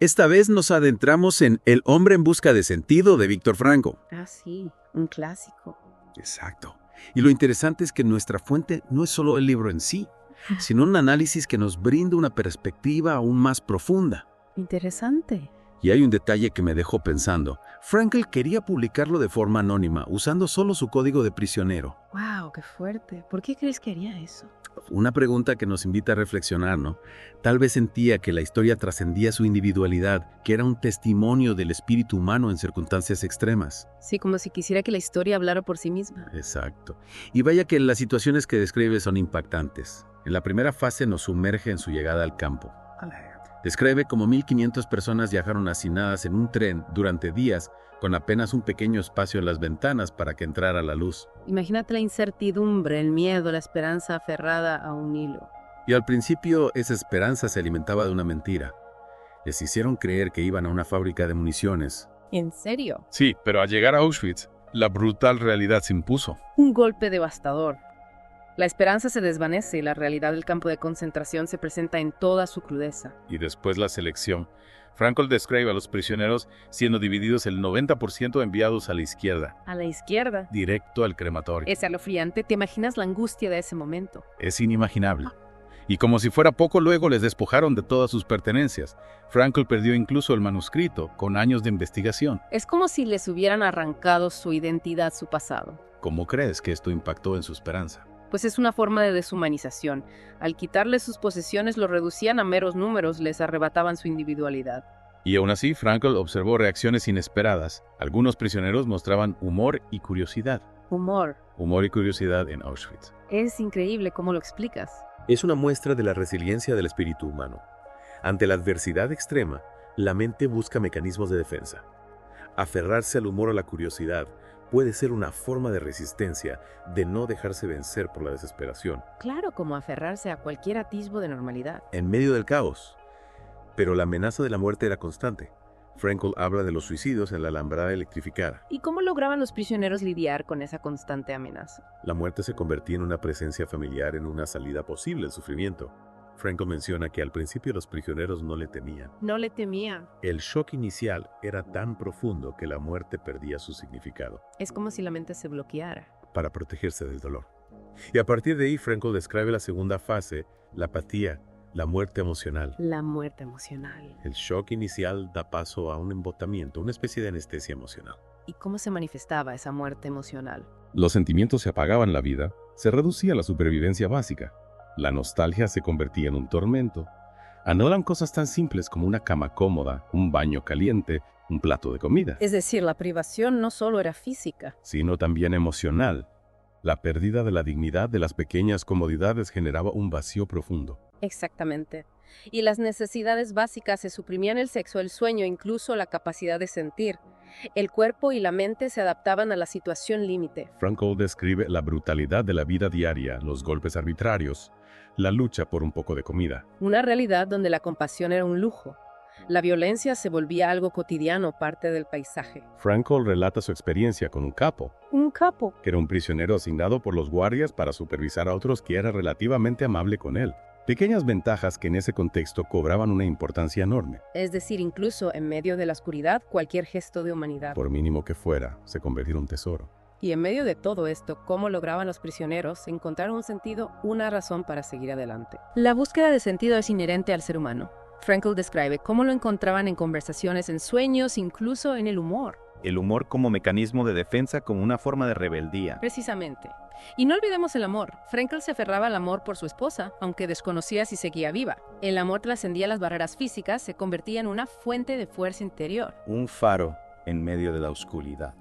Esta vez nos adentramos en El hombre en busca de sentido de Víctor Frankl. Ah, sí, un clásico. Exacto. Y lo interesante es que nuestra fuente no es solo el libro en sí, sino un análisis que nos brinda una perspectiva aún más profunda. Interesante. Y hay un detalle que me dejó pensando. Frankl quería publicarlo de forma anónima, usando solo su código de prisionero. ¡Wow! ¡Qué fuerte! ¿Por qué crees que haría eso? Una pregunta que nos invita a reflexionar, ¿no? Tal vez sentía que la historia trascendía su individualidad, que era un testimonio del espíritu humano en circunstancias extremas. Sí, como si quisiera que la historia hablara por sí misma. Exacto. Y vaya que las situaciones que describe son impactantes. En la primera fase nos sumerge en su llegada al campo. Describe cómo 1.500 personas viajaron hacinadas en un tren durante días con apenas un pequeño espacio en las ventanas para que entrara la luz. Imagínate la incertidumbre, el miedo, la esperanza aferrada a un hilo. Y al principio esa esperanza se alimentaba de una mentira. Les hicieron creer que iban a una fábrica de municiones. ¿En serio? Sí, pero al llegar a Auschwitz, la brutal realidad se impuso. Un golpe devastador. La esperanza se desvanece y la realidad del campo de concentración se presenta en toda su crudeza. Y después la selección. Frankl describe a los prisioneros siendo divididos el 90% enviados a la izquierda, A la izquierda. directo al crematorio. Es escalofriante. ¿Te imaginas la angustia de ese momento? Es inimaginable. Y como si fuera poco, luego les despojaron de todas sus pertenencias. Frankl perdió incluso el manuscrito, con años de investigación. Es como si les hubieran arrancado su identidad, su pasado. ¿Cómo crees que esto impactó en su esperanza? Pues es una forma de deshumanización. Al quitarles sus posesiones, los reducían a meros números, les arrebataban su individualidad. Y aún así, Frankl observó reacciones inesperadas. Algunos prisioneros mostraban humor y curiosidad. Humor. Humor y curiosidad en Auschwitz. Es increíble cómo lo explicas. Es una muestra de la resiliencia del espíritu humano. Ante la adversidad extrema, la mente busca mecanismos de defensa. Aferrarse al humor o la curiosidad puede ser una forma de resistencia, de no dejarse vencer por la desesperación. Claro, como aferrarse a cualquier atisbo de normalidad. En medio del caos. Pero la amenaza de la muerte era constante. Frankl habla de los suicidios en la alambrada electrificada. ¿Y cómo lograban los prisioneros lidiar con esa constante amenaza? La muerte se convertía en una presencia familiar, en una salida posible al sufrimiento. Frankl menciona que al principio los prisioneros no le temían. No le temían. El shock inicial era tan profundo que la muerte perdía su significado, Es como si la mente se bloqueara. para protegerse del dolor. Y a partir de ahí, Frankl describe la segunda fase, la apatía, la muerte emocional. La muerte emocional. El shock inicial da paso a un embotamiento, una especie de anestesia emocional. ¿Y cómo se manifestaba esa muerte emocional? Los sentimientos se apagaban, la vida se reducía a la supervivencia básica. La nostalgia se convertía en un tormento. Anulan cosas tan simples como una cama cómoda, un baño caliente, un plato de comida, Es decir, la privación no solo era física. sino también emocional. La pérdida de la dignidad de las pequeñas comodidades generaba un vacío profundo. Exactamente. Y las necesidades básicas se suprimían: el sexo, el sueño, incluso la capacidad de sentir. El cuerpo y la mente se adaptaban a la situación límite. Frankl describe la brutalidad de la vida diaria, los golpes arbitrarios, la lucha por un poco de comida. Una realidad donde la compasión era un lujo. La violencia se volvía algo cotidiano, parte del paisaje. Frankl relata su experiencia con un capo, Un capo. que era un prisionero asignado por los guardias para supervisar a otros que era relativamente amable con él. Pequeñas ventajas que en ese contexto cobraban una importancia enorme. Es decir, incluso en medio de la oscuridad, cualquier gesto de humanidad. Por mínimo que fuera, se convertía en un tesoro. Y en medio de todo esto, ¿cómo lograban los prisioneros encontrar un sentido, una razón para seguir adelante? La búsqueda de sentido es inherente al ser humano. Frankl describe cómo lo encontraban en conversaciones, en sueños, incluso en el humor. El humor como mecanismo de defensa, como una forma de rebeldía. Precisamente. Y no olvidemos el amor. Frankl se aferraba al amor por su esposa, aunque desconocía si seguía viva. El amor trascendía las barreras físicas, se convertía en una fuente de fuerza interior. Un faro en medio de la oscuridad.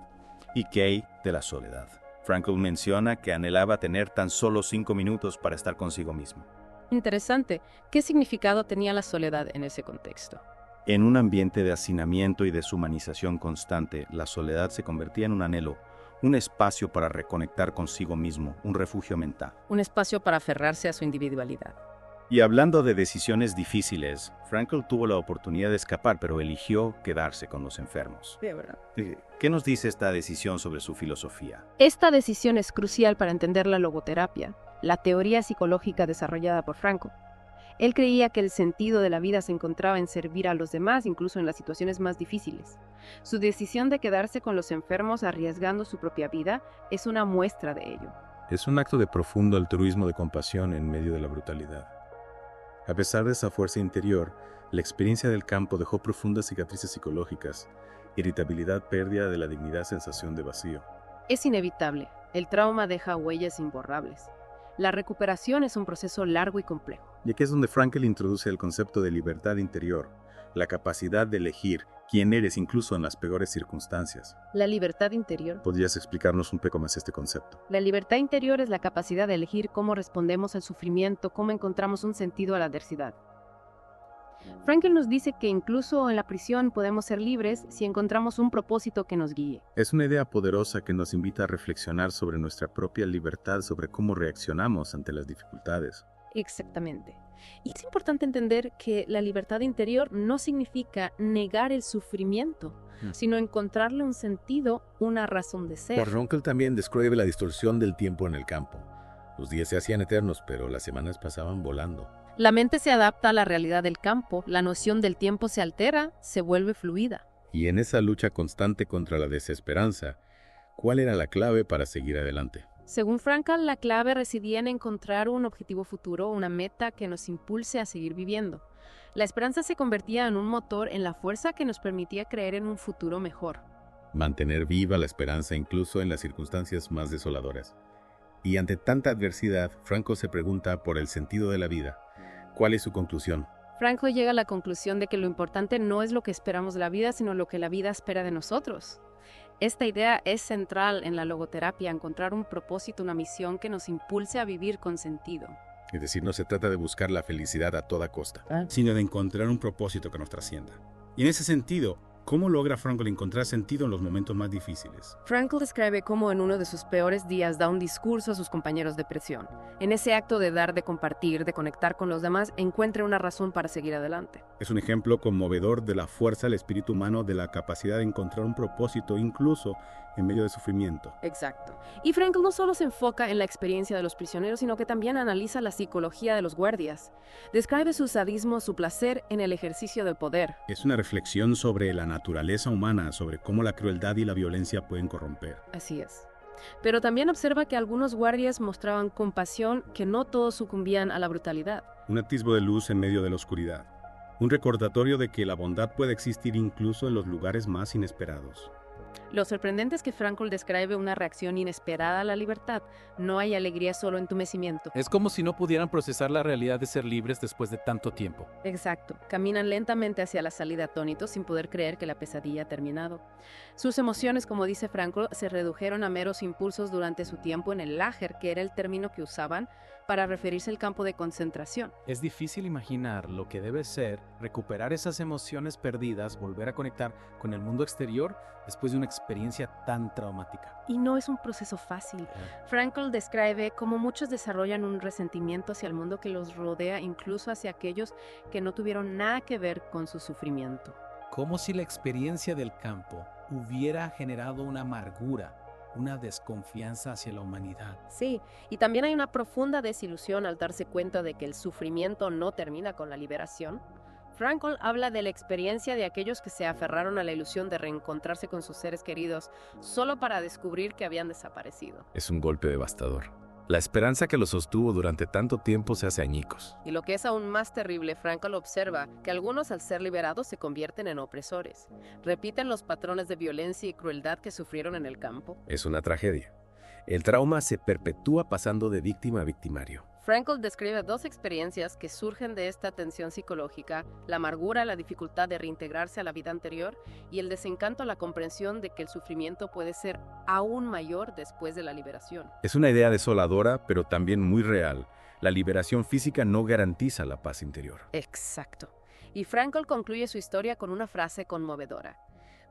Y Kay de la soledad. Frankl menciona que anhelaba tener tan solo 5 minutos para estar consigo mismo. Interesante. ¿Qué significado tenía la soledad en ese contexto? En un ambiente de hacinamiento y deshumanización constante, la soledad se convertía en un anhelo, un espacio para reconectar consigo mismo, un refugio mental. Un espacio para aferrarse a su individualidad. Y hablando de decisiones difíciles, Frankl tuvo la oportunidad de escapar, pero eligió quedarse con los enfermos. Sí, ¿verdad? ¿Qué nos dice esta decisión sobre su filosofía? Esta decisión es crucial para entender la logoterapia, la teoría psicológica desarrollada por Frankl. Él creía que el sentido de la vida se encontraba en servir a los demás, incluso en las situaciones más difíciles. Su decisión de quedarse con los enfermos arriesgando su propia vida es una muestra de ello. Es un acto de profundo altruismo de compasión en medio de la brutalidad. A pesar de esa fuerza interior, la experiencia del campo dejó profundas cicatrices psicológicas, irritabilidad, pérdida de la dignidad, sensación de vacío. Es inevitable. El trauma deja huellas imborrables. La recuperación es un proceso largo y complejo. Y aquí es donde Frankl introduce el concepto de libertad interior, la capacidad de elegir quién eres incluso en las peores circunstancias. La libertad interior. ¿Podrías explicarnos un poco más este concepto? La libertad interior es la capacidad de elegir cómo respondemos al sufrimiento, cómo encontramos un sentido a la adversidad. Frankl nos dice que incluso en la prisión podemos ser libres si encontramos un propósito que nos guíe. Es una idea poderosa que nos invita a reflexionar sobre nuestra propia libertad, sobre cómo reaccionamos ante las dificultades. Exactamente. Y es importante entender que la libertad interior no significa negar el sufrimiento, sino encontrarle un sentido, una razón de ser. Frankl también describe la distorsión del tiempo en el campo. Los días se hacían eternos, pero las semanas pasaban volando. La mente se adapta a la realidad del campo, la noción del tiempo se altera, se vuelve fluida. Y en esa lucha constante contra la desesperanza, ¿cuál era la clave para seguir adelante? Según Frankl, la clave residía en encontrar un objetivo futuro, una meta que nos impulse a seguir viviendo. La esperanza se convertía en un motor, en la fuerza que nos permitía creer en un futuro mejor. Mantener viva la esperanza incluso en las circunstancias más desoladoras. Y ante tanta adversidad, Frankl se pregunta por el sentido de la vida. ¿Cuál es su conclusión? Frankl llega a la conclusión de que lo importante no es lo que esperamos de la vida, sino lo que la vida espera de nosotros. Esta idea es central en la logoterapia, encontrar un propósito, una misión que nos impulse a vivir con sentido. Es decir, no se trata de buscar la felicidad a toda costa, sino de encontrar un propósito que nos trascienda. Y en ese sentido, ¿cómo logra Frankl encontrar sentido en los momentos más difíciles? Frankl describe cómo en uno de sus peores días da un discurso a sus compañeros de prisión. En ese acto de dar, de compartir, de conectar con los demás, encuentra una razón para seguir adelante. Es un ejemplo conmovedor de la fuerza del espíritu humano, de la capacidad de encontrar un propósito incluso en medio de sufrimiento. Exacto. Y Frankl no solo se enfoca en la experiencia de los prisioneros, sino que también analiza la psicología de los guardias. Describe su sadismo, su placer en el ejercicio del poder. Es una reflexión sobre la naturaleza humana, sobre cómo la crueldad y la violencia pueden corromper. Así es. Pero también observa que algunos guardias mostraban compasión, que no todos sucumbían a la brutalidad. Un atisbo de luz en medio de la oscuridad. Un recordatorio de que la bondad puede existir incluso en los lugares más inesperados. Lo sorprendente es que Frankl describe una reacción inesperada a la libertad. No hay alegría, solo entumecimiento. Es como si no pudieran procesar la realidad de ser libres después de tanto tiempo. Exacto. Caminan lentamente hacia la salida atónitos sin poder creer que la pesadilla ha terminado. Sus emociones, como dice Frankl, se redujeron a meros impulsos durante su tiempo en el Lager, que era el término que usaban para referirse al campo de concentración. Es difícil imaginar lo que debe ser recuperar esas emociones perdidas, volver a conectar con el mundo exterior después de una experiencia tan traumática. Y no es un proceso fácil. Frankl describe cómo muchos desarrollan un resentimiento hacia el mundo que los rodea, incluso hacia aquellos que no tuvieron nada que ver con su sufrimiento. Como si la experiencia del campo hubiera generado una amargura, una desconfianza hacia la humanidad. Sí, y también hay una profunda desilusión al darse cuenta de que el sufrimiento no termina con la liberación. Frankl habla de la experiencia de aquellos que se aferraron a la ilusión de reencontrarse con sus seres queridos solo para descubrir que habían desaparecido. Es un golpe devastador. La esperanza que los sostuvo durante tanto tiempo se hace añicos. Y lo que es aún más terrible, Frankl observa que algunos al ser liberados se convierten en opresores. Repiten los patrones de violencia y crueldad que sufrieron en el campo. Es una tragedia. El trauma se perpetúa pasando de víctima a victimario. Frankl describe dos experiencias que surgen de esta tensión psicológica: la amargura, la dificultad de reintegrarse a la vida anterior, y el desencanto, la comprensión de que el sufrimiento puede ser aún mayor después de la liberación. Es una idea desoladora, pero también muy real. La liberación física no garantiza la paz interior. Exacto. Y Frankl concluye su historia con una frase conmovedora: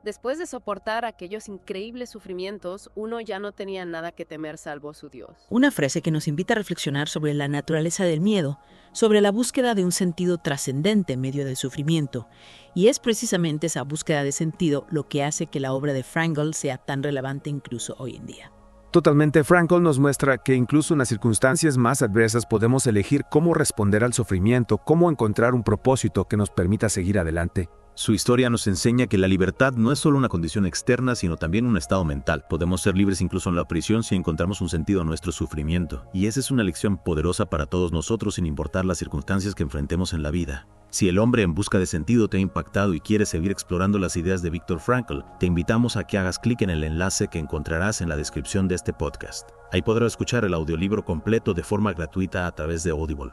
después de soportar aquellos increíbles sufrimientos, uno ya no tenía nada que temer salvo su Dios. Una frase que nos invita a reflexionar sobre la naturaleza del miedo, sobre la búsqueda de un sentido trascendente en medio del sufrimiento. Y es precisamente esa búsqueda de sentido lo que hace que la obra de Frankl sea tan relevante incluso hoy en día. Totalmente, Frankl nos muestra que incluso en las circunstancias más adversas podemos elegir cómo responder al sufrimiento, cómo encontrar un propósito que nos permita seguir adelante. Su historia nos enseña que la libertad no es solo una condición externa, sino también un estado mental. Podemos ser libres incluso en la prisión si encontramos un sentido a nuestro sufrimiento. Y esa es una lección poderosa para todos nosotros sin importar las circunstancias que enfrentemos en la vida. Si El hombre en busca de sentido te ha impactado y quieres seguir explorando las ideas de Viktor Frankl, te invitamos a que hagas clic en el enlace que encontrarás en la descripción de este podcast. Ahí podrás escuchar el audiolibro completo de forma gratuita a través de Audible.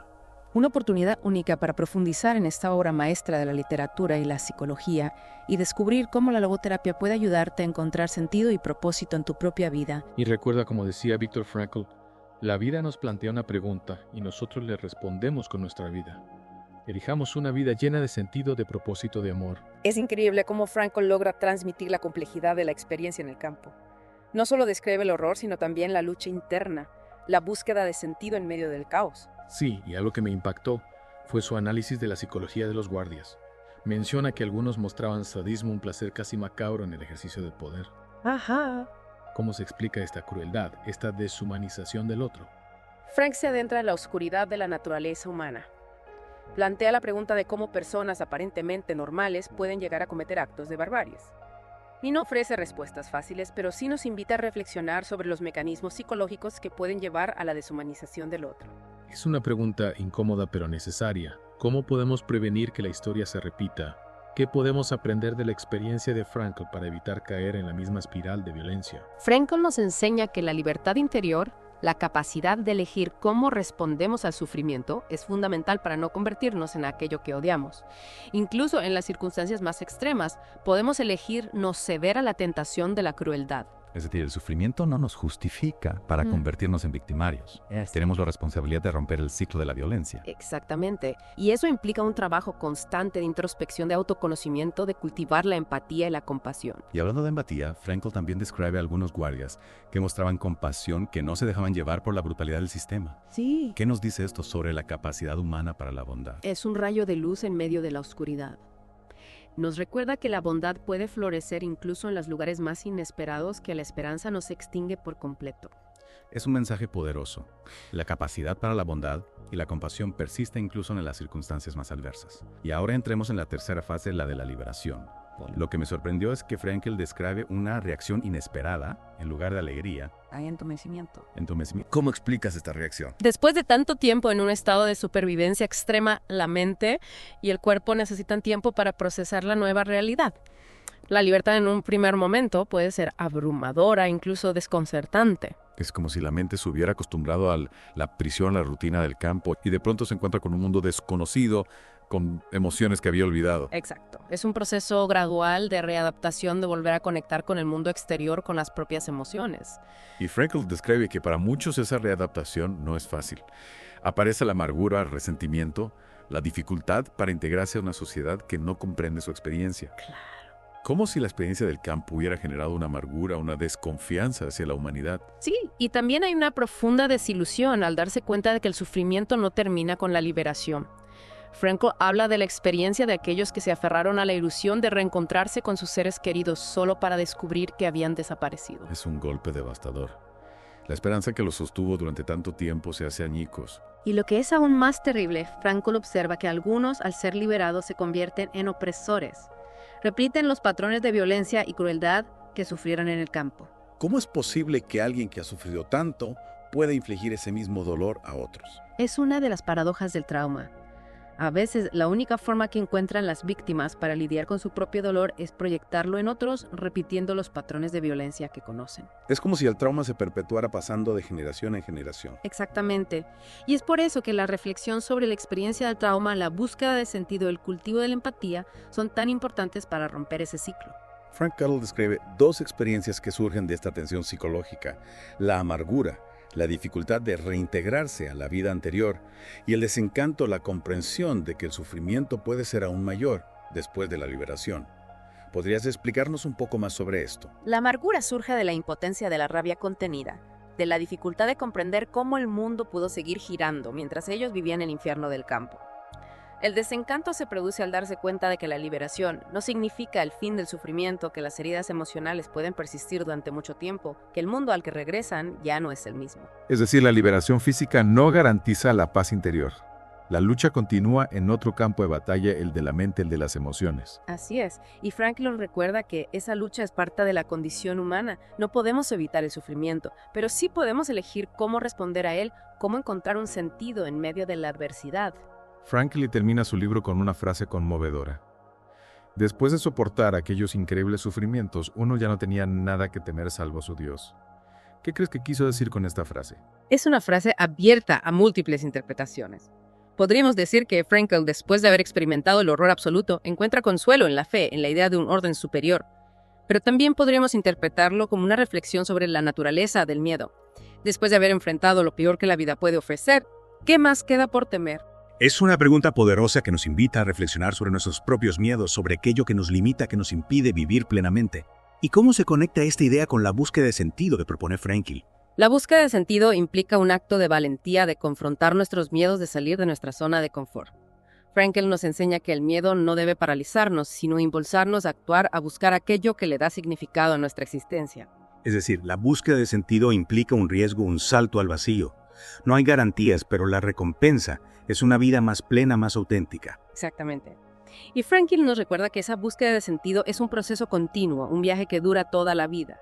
Una oportunidad única para profundizar en esta obra maestra de la literatura y la psicología y descubrir cómo la logoterapia puede ayudarte a encontrar sentido y propósito en tu propia vida. Y recuerda, como decía Viktor Frankl, la vida nos plantea una pregunta y nosotros le respondemos con nuestra vida. Elijamos una vida llena de sentido, de propósito, de amor. Es increíble cómo Frankl logra transmitir la complejidad de la experiencia en el campo. No solo describe el horror, sino también la lucha interna, la búsqueda de sentido en medio del caos. Sí, y algo que me impactó fue su análisis de la psicología de los guardias. Menciona que algunos mostraban sadismo, un placer casi macabro en el ejercicio del poder. Ajá. ¿Cómo se explica esta crueldad, esta deshumanización del otro? Frank se adentra en la oscuridad de la naturaleza humana. Plantea la pregunta de cómo personas aparentemente normales pueden llegar a cometer actos de barbaries. Y no ofrece respuestas fáciles, pero sí nos invita a reflexionar sobre los mecanismos psicológicos que pueden llevar a la deshumanización del otro. Es una pregunta incómoda pero necesaria. ¿Cómo podemos prevenir que la historia se repita? ¿Qué podemos aprender de la experiencia de Frankl para evitar caer en la misma espiral de violencia? Frankl nos enseña que la libertad interior, la capacidad de elegir cómo respondemos al sufrimiento, es fundamental para no convertirnos en aquello que odiamos. Incluso en las circunstancias más extremas, podemos elegir no ceder a la tentación de la crueldad. Es decir, el sufrimiento no nos justifica para convertirnos en victimarios. Tenemos la responsabilidad de romper el ciclo de la violencia. Exactamente. Y eso implica un trabajo constante de introspección, de autoconocimiento, de cultivar la empatía y la compasión. Y hablando de empatía, Frankl también describe a algunos guardias que mostraban compasión, que no se dejaban llevar por la brutalidad del sistema. Sí. ¿Qué nos dice esto sobre la capacidad humana para la bondad? Es un rayo de luz en medio de la oscuridad. Nos recuerda que la bondad puede florecer incluso en los lugares más inesperados, que la esperanza no se extingue por completo. Es un mensaje poderoso. La capacidad para la bondad y la compasión persiste incluso en las circunstancias más adversas. Y ahora entremos en la tercera fase, la de la liberación. Lo que me sorprendió es que Frankl describe una reacción inesperada, en lugar de alegría. Hay entumecimiento. ¿Cómo explicas esta reacción? Después de tanto tiempo en un estado de supervivencia extrema, la mente y el cuerpo necesitan tiempo para procesar la nueva realidad. La libertad en un primer momento puede ser abrumadora, incluso desconcertante. Es como si la mente se hubiera acostumbrado a la prisión, a la rutina del campo, y de pronto se encuentra con un mundo desconocido, con emociones que había olvidado. Exacto. Es un proceso gradual de readaptación, de volver a conectar con el mundo exterior, con las propias emociones. Y Frankl describe que para muchos esa readaptación no es fácil. Aparece la amargura, el resentimiento, la dificultad para integrarse a una sociedad que no comprende su experiencia. Claro. Como si la experiencia del campo hubiera generado una amargura, una desconfianza hacia la humanidad. Sí, y también hay una profunda desilusión al darse cuenta de que el sufrimiento no termina con la liberación. Frankl habla de la experiencia de aquellos que se aferraron a la ilusión de reencontrarse con sus seres queridos solo para descubrir que habían desaparecido. Es un golpe devastador. La esperanza que los sostuvo durante tanto tiempo se hace añicos. Y lo que es aún más terrible, Frankl observa que algunos, al ser liberados, se convierten en opresores. Repiten los patrones de violencia y crueldad que sufrieron en el campo. ¿Cómo es posible que alguien que ha sufrido tanto pueda infligir ese mismo dolor a otros? Es una de las paradojas del trauma. A veces, la única forma que encuentran las víctimas para lidiar con su propio dolor es proyectarlo en otros, repitiendo los patrones de violencia que conocen. Es como si el trauma se perpetuara pasando de generación en generación. Exactamente. Y es por eso que la reflexión sobre la experiencia del trauma, la búsqueda de sentido, el cultivo de la empatía, son tan importantes para romper ese ciclo. Frankl describe dos experiencias que surgen de esta tensión psicológica: la amargura, la dificultad de reintegrarse a la vida anterior, y el desencanto, la comprensión de que el sufrimiento puede ser aún mayor después de la liberación. ¿Podrías explicarnos un poco más sobre esto? La amargura surge de la impotencia de la rabia contenida, de la dificultad de comprender cómo el mundo pudo seguir girando mientras ellos vivían el infierno del campo. El desencanto se produce al darse cuenta de que la liberación no significa el fin del sufrimiento, que las heridas emocionales pueden persistir durante mucho tiempo, que el mundo al que regresan ya no es el mismo. Es decir, la liberación física no garantiza la paz interior. La lucha continúa en otro campo de batalla, el de la mente, el de las emociones. Así es, y Frankl nos recuerda que esa lucha es parte de la condición humana. No podemos evitar el sufrimiento, pero sí podemos elegir cómo responder a él, cómo encontrar un sentido en medio de la adversidad. Frankl termina su libro con una frase conmovedora. Después de soportar aquellos increíbles sufrimientos, uno ya no tenía nada que temer salvo su Dios. ¿Qué crees que quiso decir con esta frase? Es una frase abierta a múltiples interpretaciones. Podríamos decir que Frankl, después de haber experimentado el horror absoluto, encuentra consuelo en la fe, en la idea de un orden superior. Pero también podríamos interpretarlo como una reflexión sobre la naturaleza del miedo. Después de haber enfrentado lo peor que la vida puede ofrecer, ¿qué más queda por temer? Es una pregunta poderosa que nos invita a reflexionar sobre nuestros propios miedos, sobre aquello que nos limita, que nos impide vivir plenamente. ¿Y cómo se conecta esta idea con la búsqueda de sentido que propone Frankl? La búsqueda de sentido implica un acto de valentía de confrontar nuestros miedos, de salir de nuestra zona de confort. Frankl nos enseña que el miedo no debe paralizarnos, sino impulsarnos a actuar, a buscar aquello que le da significado a nuestra existencia. Es decir, la búsqueda de sentido implica un riesgo, un salto al vacío. No hay garantías, pero la recompensa es una vida más plena, más auténtica. Exactamente. Y Frankl nos recuerda que esa búsqueda de sentido es un proceso continuo, un viaje que dura toda la vida.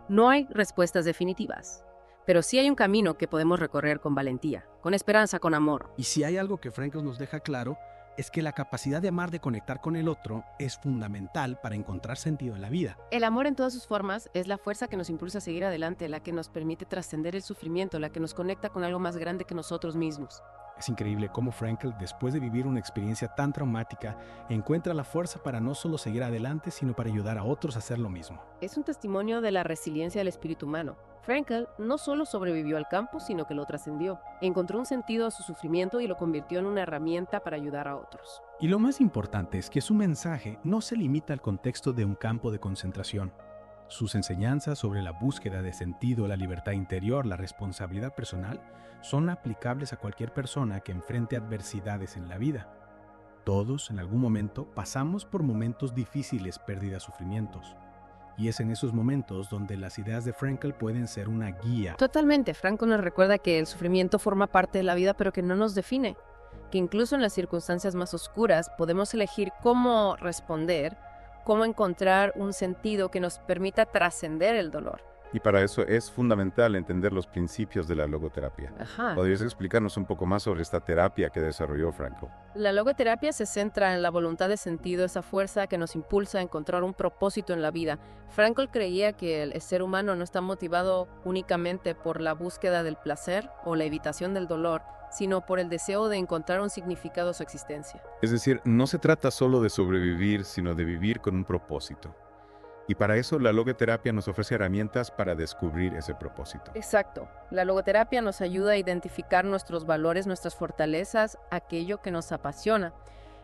No hay respuestas definitivas, pero sí hay un camino que podemos recorrer con valentía, con esperanza, con amor. Y si hay algo que Frankl nos deja claro, es que la capacidad de amar, de conectar con el otro, es fundamental para encontrar sentido en la vida. El amor en todas sus formas es la fuerza que nos impulsa a seguir adelante, la que nos permite trascender el sufrimiento, la que nos conecta con algo más grande que nosotros mismos. Es increíble cómo Frankl, después de vivir una experiencia tan traumática, encuentra la fuerza para no solo seguir adelante, sino para ayudar a otros a hacer lo mismo. Es un testimonio de la resiliencia del espíritu humano. Frankl no solo sobrevivió al campo, sino que lo trascendió. Encontró un sentido a su sufrimiento y lo convirtió en una herramienta para ayudar a otros. Y lo más importante es que su mensaje no se limita al contexto de un campo de concentración. Sus enseñanzas sobre la búsqueda de sentido, la libertad interior, la responsabilidad personal, son aplicables a cualquier persona que enfrente adversidades en la vida. Todos, en algún momento, pasamos por momentos difíciles, pérdidas, sufrimientos. Y es en esos momentos donde las ideas de Frankl pueden ser una guía. Totalmente. Frankl nos recuerda que el sufrimiento forma parte de la vida, pero que no nos define. Que incluso en las circunstancias más oscuras podemos elegir cómo responder, cómo encontrar un sentido que nos permita trascender el dolor. Y para eso es fundamental entender los principios de la logoterapia. Ajá. ¿Podrías explicarnos un poco más sobre esta terapia que desarrolló Frankl? La logoterapia se centra en la voluntad de sentido, esa fuerza que nos impulsa a encontrar un propósito en la vida. Frankl creía que el ser humano no está motivado únicamente por la búsqueda del placer o la evitación del dolor, sino por el deseo de encontrar un significado a su existencia. Es decir, no se trata solo de sobrevivir, sino de vivir con un propósito. Y para eso la logoterapia nos ofrece herramientas para descubrir ese propósito. Exacto. La logoterapia nos ayuda a identificar nuestros valores, nuestras fortalezas, aquello que nos apasiona.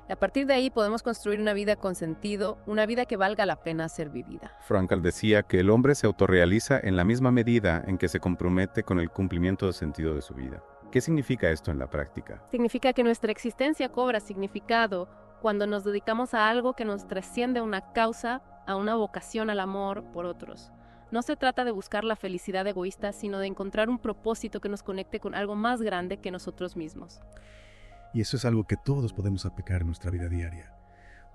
A partir de ahí podemos construir una vida con sentido, una vida que valga la pena ser vivida. Frankl decía que el hombre se autorrealiza en la misma medida en que se compromete con el cumplimiento del sentido de su vida. ¿Qué significa esto en la práctica? Significa que nuestra existencia cobra significado cuando nos dedicamos a algo que nos trasciende a una causa, a una vocación al amor por otros. No se trata de buscar la felicidad egoísta, sino de encontrar un propósito que nos conecte con algo más grande que nosotros mismos. Y eso es algo que todos podemos aplicar en nuestra vida diaria.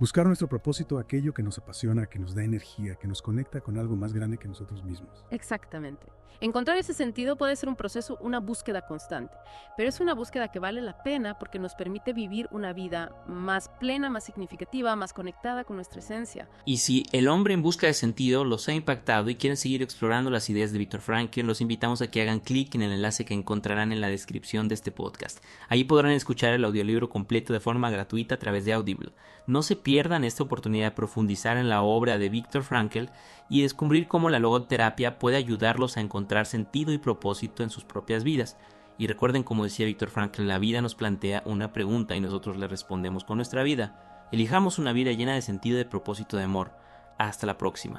Buscar nuestro propósito, aquello que nos apasiona, que nos da energía, que nos conecta con algo más grande que nosotros mismos. Exactamente. Encontrar ese sentido puede ser un proceso, una búsqueda constante, pero es una búsqueda que vale la pena porque nos permite vivir una vida más plena, más significativa, más conectada con nuestra esencia. Y si El hombre en busca de sentido los ha impactado y quieren seguir explorando las ideas de Viktor Frankl, los invitamos a que hagan clic en el enlace que encontrarán en la descripción de este podcast. Allí podrán escuchar el audiolibro completo de forma gratuita a través de Audible. No se pierdan esta oportunidad de profundizar en la obra de Viktor Frankl y descubrir cómo la logoterapia puede ayudarlos a encontrar sentido y propósito en sus propias vidas. Y recuerden, como decía Viktor Frankl, la vida nos plantea una pregunta y nosotros le respondemos con nuestra vida. Elijamos una vida llena de sentido y de propósito de amor. Hasta la próxima.